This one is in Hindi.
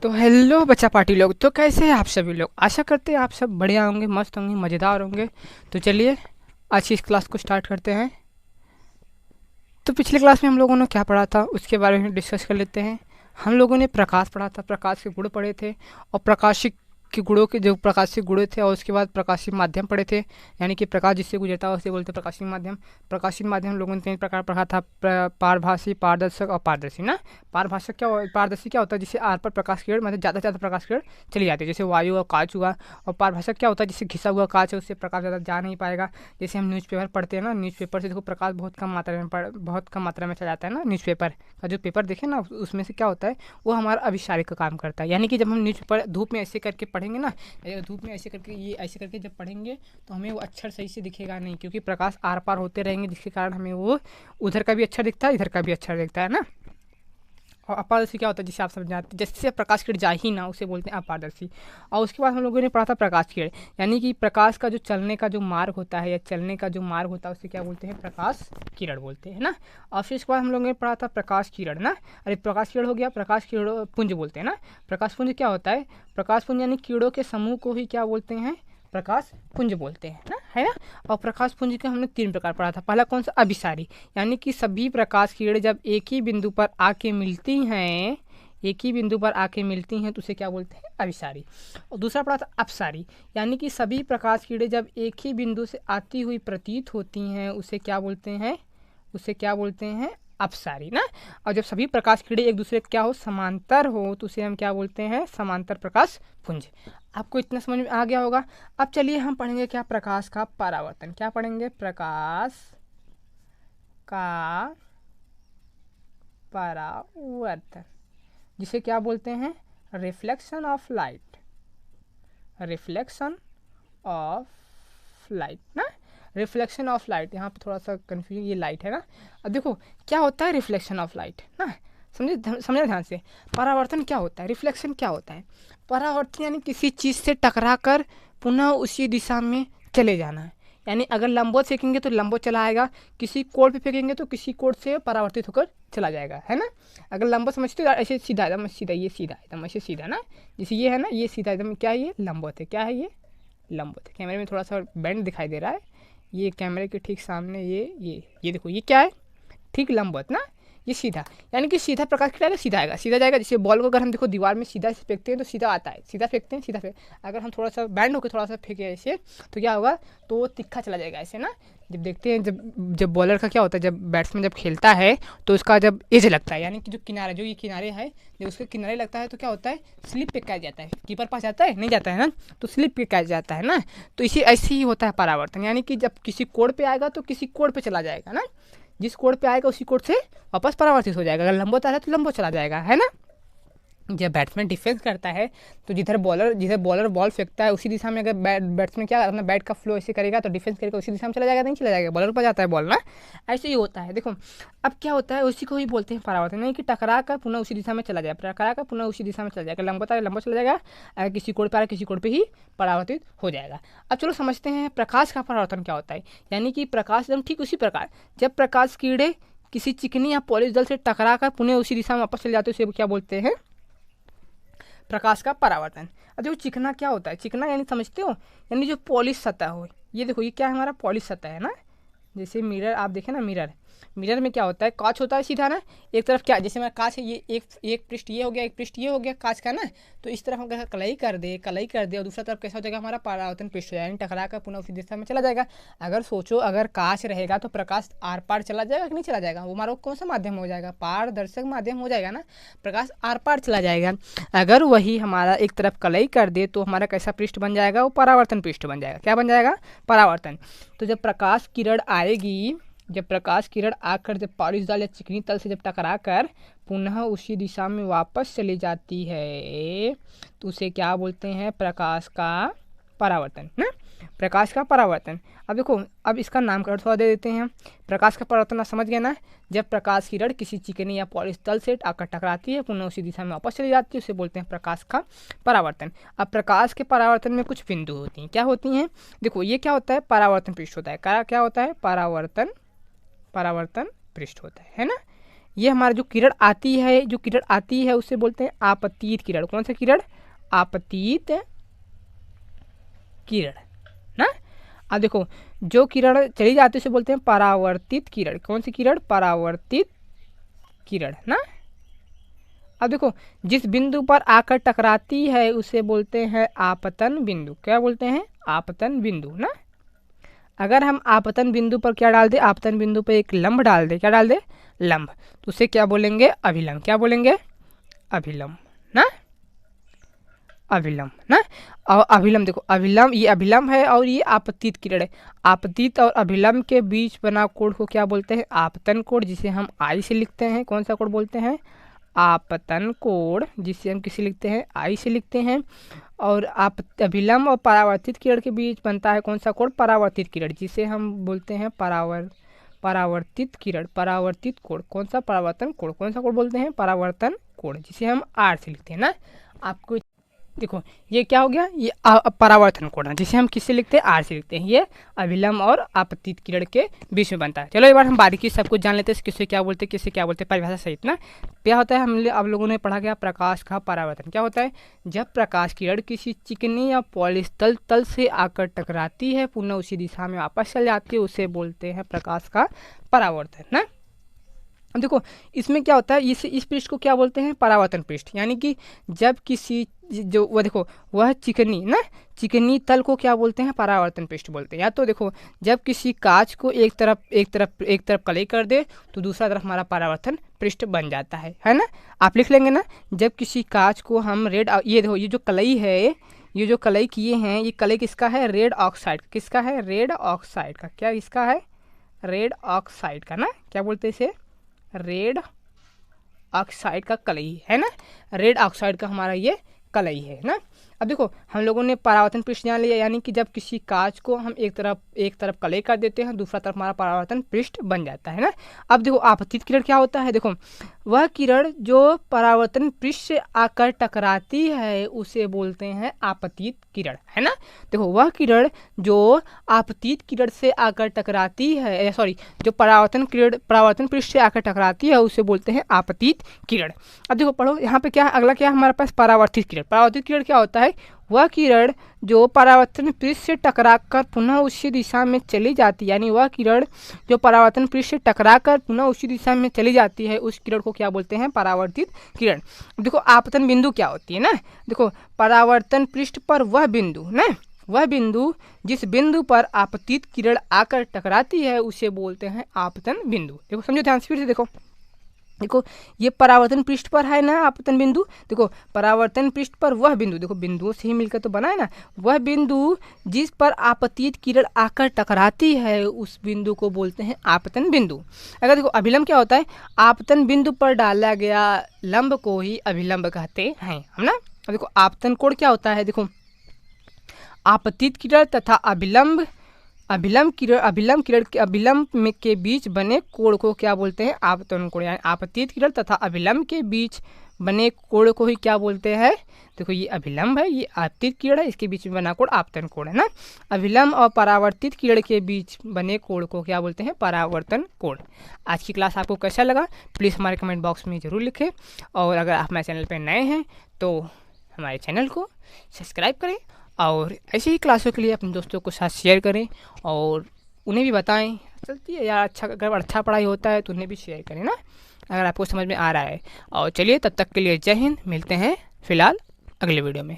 तो हेलो बच्चा पार्टी लोग, तो कैसे हैं आप सभी लोग। आशा करते हैं आप सब बढ़िया होंगे, मस्त होंगे, मज़ेदार होंगे। तो चलिए आज की इस क्लास को स्टार्ट करते हैं। तो पिछले क्लास में हम लोगों ने क्या पढ़ा था उसके बारे में डिस्कस कर लेते हैं। हम लोगों ने प्रकाश पढ़ा था, प्रकाश के गुण पढ़े थे, और प्रकाशिक के गुणों के जो प्रकाशिक गुण थे, और उसके बाद प्रकाशिक माध्यम पढ़े थे। यानी कि प्रकाश जिससे गुजरता है उसे बोलते हैं प्रकाशिक माध्यम। प्रकाशिक माध्यम हम लोगों ने 3 प्रकार पढ़ा था, पारभासी, पारदर्शक और पारदर्शी ना। पारभाषक क्या पारदर्शी क्या होता है, जिससे आर पर प्रकाश किरण मतलब ज़्यादा से ज़्यादा प्रकाश किरण चली जाती है, जैसे वायु और कांच हुआ। और पारभाषक क्या होता है, जिससे घिसा हुआ कांच है उससे प्रकाश ज़्यादा जा नहीं पाएगा। जैसे हम न्यूज़पेपर पढ़ते हैं ना, न्यूज़पेपर से देखो प्रकाश बहुत कम मात्रा में चला जाता है ना। न्यूज़पेपर का जो पेपर देखें ना, उसमें से क्या होता है, वो हमारा अभिसारी का काम करता है। यानी कि जब हम न्यूज़पेपर धूप में ऐसे करके पढ़ेंगे ना, धूप में ऐसे करके, ये ऐसे करके जब पढ़ेंगे तो हमें वो अक्षर सही से दिखेगा नहीं, क्योंकि प्रकाश आर पार होते रहेंगे, जिसके कारण हमें वो उधर का भी अक्षर दिखता है, इधर का भी अक्षर दिखता है ना। और अपारदर्शी क्या होता है, जिसे आप समझ जाते हैं, जिससे प्रकाश किरण जा ही ना, उसे बोलते हैं अपारदर्शी। और उसके बाद हम लोगों ने पढ़ा था प्रकाश किरण, यानी कि प्रकाश का जो चलने का जो मार्ग होता है, या चलने का जो मार्ग होता है, उसे क्या बोलते हैं, प्रकाश किरण बोलते हैं ना। और फिर उसके बाद हम लोगों ने पढ़ा था प्रकाश किरण ना। अरे प्रकाश किरण हो गया, प्रकाश किरण पुंज बोलते हैं ना। प्रकाश पुंज क्या होता है, प्रकाश पुंज यानी किरणों के समूह को ही क्या बोलते हैं, प्रकाश पुंज बोलते हैं ना, है ना। और प्रकाश पुंज के हमने 3 प्रकार पढ़ा था। पहला कौन सा, अभिसारी, यानी कि सभी प्रकाश किरण जब एक ही बिंदु पर आके मिलती हैं, एक ही बिंदु पर आके मिलती हैं तो उसे क्या बोलते हैं, अभिसारी। और दूसरा पढ़ा था अपसारी, यानी कि सभी प्रकाश किरण जब एक ही बिंदु से आती हुई प्रतीत होती हैं उसे क्या बोलते हैं, उसे क्या बोलते हैं, अपसारी ना। और जब सभी प्रकाश किरण एक दूसरे क्या हो, समांतर हो, तो उसे हम क्या बोलते हैं, समांतर प्रकाश पुंज। आपको इतना समझ में आ गया होगा। अब चलिए हम पढ़ेंगे क्या, प्रकाश का परावर्तन। क्या पढ़ेंगे, प्रकाश का परावर्तन, जिसे क्या बोलते हैं, reflection of light, reflection of light ना। रिफ्लेक्शन ऑफ लाइट, यहाँ पे थोड़ा सा कन्फ्यूजन, ये लाइट है ना। अब देखो क्या होता है रिफ्लेक्शन ऑफ लाइट ना, समझे ध्यान से। परावर्तन क्या होता है, रिफ्लेक्शन क्या होता है। परावर्तन यानी किसी चीज़ से टकरा कर पुनः उसी दिशा में चले जाना है। यानी अगर लंबवत फेंकेंगे तो लंबवत चला आएगा, किसी कोण पे फेंकेंगे तो किसी कोण से परावर्तित होकर चला जाएगा, है ना। अगर लंबवत समझते हो ऐसे सीधा एकदम सीधा, ये सीधा एकदम ऐसे सीधा ना, जैसे ये है ना, ये सीधा एकदम, क्या है ये, लंबवत है। क्या है ये, लंबवत है। कैमरे में थोड़ा सा बैंड दिखाई दे रहा है, ये कैमरे के ठीक सामने, ये देखो, ये क्या है, ठीक लंबवत ना। ये सीधा, यानी कि सीधा प्रकाश क्या आएगा, सीधा आएगा, सीधा जाएगा। जैसे बॉल को अगर हम देखो दीवार में सीधा से फेंकते हैं तो सीधा आता है, सीधा फेंकते हैं सीधा फेंक। अगर हम थोड़ा सा बैंड होकर थोड़ा सा फेंके ऐसे, तो क्या होगा, तो वो तिक्खा चला जाएगा ऐसे ना। जब देखते हैं, जब जब बॉलर का क्या होता है, जब बैट्समैन जब खेलता है तो उसका जब एज लगता है, यानी कि जो किनारा, जो ये किनारे है, जब उसके किनारे लगता है तो क्या होता है, स्लिप पे कैच जाता है। कीपर पास जाता है, नहीं जाता है ना, तो स्लिप पे कैच जाता है ना। तो इसी ऐसे ही होता है परावर्तन, यानी कि जब किसी कोण पे आएगा तो किसी कोण पे चला जाएगा ना, जिस कोण पे आएगा उसी कोण से वापस परावर्तित हो जाएगा। अगर लंबवत आ रहा है तो लंबवत चला जाएगा, है ना। जब बैट्समैन डिफेंस करता है तो जिधर बॉलर बॉल फेंकता है उसी दिशा में अगर बैट्समैन क्या अपना बैट का फ्लो ऐसे करेगा तो डिफेंस करेगा, उसी दिशा में चला जाएगा, नहीं चला जाएगा, बॉलर पर जाता है बॉल ना। ऐसे ही होता है देखो। अब क्या होता है, उसी को ही बोलते हैं परावर्तन, नहीं कि टकरा कर पुनः उसी दिशा में चला जाए, टकरा कर पुनः उसी दिशा में चला जाएगा, लंबवत आ लंबा चला जाएगा, अगर किसी कोण पर आ किसी कोण पर ही परावर्तित हो जाएगा। अब चलो समझते हैं प्रकाश का परावर्तन क्या होता है। यानी कि प्रकाश एकदम ठीक उसी प्रकार, जब प्रकाश किरणें किसी चिकनी या पॉलिश दल से टकरा कर पुनः उसी दिशा में वापस चले जाते हैं, उसे क्या बोलते हैं, प्रकाश का परावर्तन। अब देखो चिकना क्या होता है, चिकना यानी समझते हो, यानी जो पॉलिश सतह हो। ये देखो ये क्या है, हमारा पॉलिश सतह है ना। जैसे मिरर आप देखें ना, मिरर में क्या होता है, कांच होता है सीधा ना। एक तरफ क्या, जैसे मेरा कांच है, ये एक पृष्ठ ये हो गया, एक पृष्ठ ये हो गया कांच का ना। तो इस तरफ हम अगर कलई कर दे और दूसरा तरफ कैसा हो जाएगा, हमारा परावर्तन पृष्ठ हो जाएगा, यानी टकरा कर पुनः उसी दिशा में चला जाएगा। अगर सोचो अगर कांच रहेगा तो प्रकाश आर पार चला जाएगा कि नहीं चला जाएगा, वो हमारा कौन सा माध्यम हो जाएगा, पारदर्शक माध्यम हो जाएगा ना, प्रकाश आर पार चला जाएगा। अगर वही हमारा एक तरफ कलई कर दे तो हमारा कैसा पृष्ठ बन जाएगा, वो परावर्तन पृष्ठ बन जाएगा। क्या बन जाएगा, परावर्तन। तो जब प्रकाश किरण आएगी, जब प्रकाश किरण आकर जब पॉलिश दल या चिकनी तल से जब टकरा कर पुनः उसी दिशा में वापस चली जाती है तो उसे क्या बोलते हैं, प्रकाश का परावर्तन ना, प्रकाश का परावर्तन। अब देखो, अब इसका नामकरण थोड़ा दे देते हैं। प्रकाश का परावर्तन आप समझ गए ना, जब प्रकाश किरण किसी चिकनी या पॉलिश तल से आकर टकराती है पुनः उसी दिशा में वापस चली जाती है, उसे बोलते हैं प्रकाश का परावर्तन। अब प्रकाश के परावर्तन में कुछ बिंदु होती हैं, क्या होती हैं, देखो ये क्या होता है, परावर्तन पृष्ठ होता है। क्या होता है, परावर्तन पृष्ठ होता है ना। ये हमारा जो किरण आती है उसे बोलते हैं आपतित किरण। कौन सा किरण? आपतित किरण ना। अब देखो जो किरण चली जाती है उसे बोलते हैं परावर्तित किरण। कौन सी किरण? परावर्तित किरण ना। अब देखो जिस बिंदु पर आकर टकराती है उसे बोलते हैं आपतन बिंदु। क्या बोलते हैं? आपतन बिंदु ना। अगर हम आपतन बिंदु पर क्या डाल दे? आपतन बिंदु पर एक लंब डाल दे। क्या डाल दे? लंब। तो उसे क्या बोलेंगे? अभिलंब। क्या बोलेंगे? अभिलंब ना। अभिलंब ना। और अभिलंब देखो, अभिलंब ये अभिलंब है और ये आपतित किरण है। आपतित और अभिलंब के बीच बना कोण को क्या बोलते हैं? आपतन कोण, जिसे हम आई से लिखते हैं। कौन सा कोण बोलते हैं? आपतन कोण, जिसे हम किसे लिखते हैं? आई से लिखते हैं। और अभिलंब और परावर्तित किरण के बीच बनता है कौन सा कोण? परावर्तित किरण, जिसे हम बोलते हैं परावर्तित किरण, परावर्तित कोण। कौन सा? परावर्तन कोण। कौन सा कोण बोलते हैं? परावर्तन कोण, जिसे हम आर से लिखते हैं ना। आपको देखो ये क्या हो गया? ये परावर्तन कोण है, जिसे हम किससे लिखते हैं? आर से लिखते हैं। ये अभिलंब और आपतित किरण के बीच में बनता है। चलो एक बार हम बारीकी सब कुछ जान लेते हैं, किससे क्या बोलते हैं, किससे क्या बोलते हैं, परिभाषा सहित ना। क्या होता है? आप लोगों ने पढ़ा गया प्रकाश का परावर्तन। क्या होता है? जब प्रकाश किरण किसी चिकनी या पॉलिश तल से आकर टकराती है, पुनः उसी दिशा में वापस चल जाती है, उसे बोलते हैं प्रकाश का परावर्तन ना। देखो इसमें क्या होता है, इस पृष्ठ को क्या बोलते हैं? परावर्तन पृष्ठ। यानी कि जब किसी जो वह देखो वह चिकनी तल को क्या बोलते हैं? परावर्तन पृष्ठ बोलते हैं। या तो देखो जब किसी कांच को एक तरफ कलई कर दे तो दूसरा तरफ हमारा परावर्तन पृष्ठ बन जाता है ना। आप लिख लेंगे ना। जब किसी कांच को हम ये देखो ये जो कलई है, ये जो कलई किए हैं, ये कलई किसका है? Red oxide. किसका है? रेड ऑक्साइड का। क्या इसका है? रेड ऑक्साइड का ना। क्या बोलते हैं इसे? रेड ऑक्साइड का कलई है ना। रेड ऑक्साइड का हमारा ये कलई है ना। अब देखो हम लोगों ने परावर्तन पृष्ठ जान लिया, यानी कि जब किसी कांच को हम एक तरफ कलई कर देते हैं, दूसरा तरफ हमारा परावर्तन पृष्ठ बन जाता है ना। अब देखो आपतित किरण क्या होता है? देखो वह किरण जो परावर्तन पृष्ठ से आकर टकराती है उसे बोलते हैं आपतित किरण है ना। देखो वह किरण जो आपतित किरण से आकर टकराती है, जो परावर्तन पृष्ठ से आकर टकराती है उसे बोलते हैं आपतित किरण। अब देखो पढ़ो यहाँ पे क्या है, अगला क्या है हमारे पास? परावर्तित किरण। परावर्तित किरण क्या होता है? वह किरण जो परावर्तन पृष्ठ से टकराकर पुनः उसी दिशा में चली जाती है, यानी वह किरण जो परावर्तन पृष्ठ से टकराकर पुनः उसी दिशा में चली जाती है, उस किरण को क्या बोलते हैं? परावर्तित किरण। देखो आपतन बिंदु क्या होती है ना। देखो परावर्तन पृष्ठ पर वह बिंदु जिस बिंदु पर आपतित किरण आकर टकराती है उसे बोलते हैं आपतन बिंदु। देखो समझो ध्यान से, फिर से देखो ये परावर्तन पृष्ठ पर है ना आपतन बिंदु। देखो परावर्तन पृष्ठ पर वह बिंदु, देखो बिंदुओं से ही मिलकर तो बना है ना। वह बिंदु जिस पर आपतित किरण आकर टकराती है उस बिंदु को बोलते हैं आपतन बिंदु। अगर देखो अभिलंब क्या होता है? आपतन बिंदु पर डाला गया लंब को ही अभिलंब कहते हैं हम ना। अब देखो आपतन कोण क्या होता है? देखो आपतित किरण तथा अभिलंब किरण के बीच बने कोण को क्या बोलते हैं? आपतन कोण। यानी आपतित किरण तथा अभिलंब के बीच बने कोण को ही क्या बोलते हैं? देखो ये अभिलंब है, ये आपतित किरण है, इसके बीच में बना कोण आपतन कोण है ना। अभिलंब और परावर्तित किरण के बीच बने कोण को क्या बोलते हैं? परावर्तन कोण। आज की क्लास आपको कैसा लगा प्लीज़ हमारे कमेंट बॉक्स में ज़रूर लिखें। और अगर आप हमारे चैनल पर नए हैं तो हमारे चैनल को सब्सक्राइब करें और ऐसी ही क्लासों के लिए अपने दोस्तों को साथ शेयर करें और उन्हें भी बताएं चलती है यार, अगर अच्छा पढ़ाई होता है तो उन्हें भी शेयर करें ना, अगर आपको समझ में आ रहा है। और चलिए तब तक के लिए जय हिंद, मिलते हैं फिलहाल अगले वीडियो में।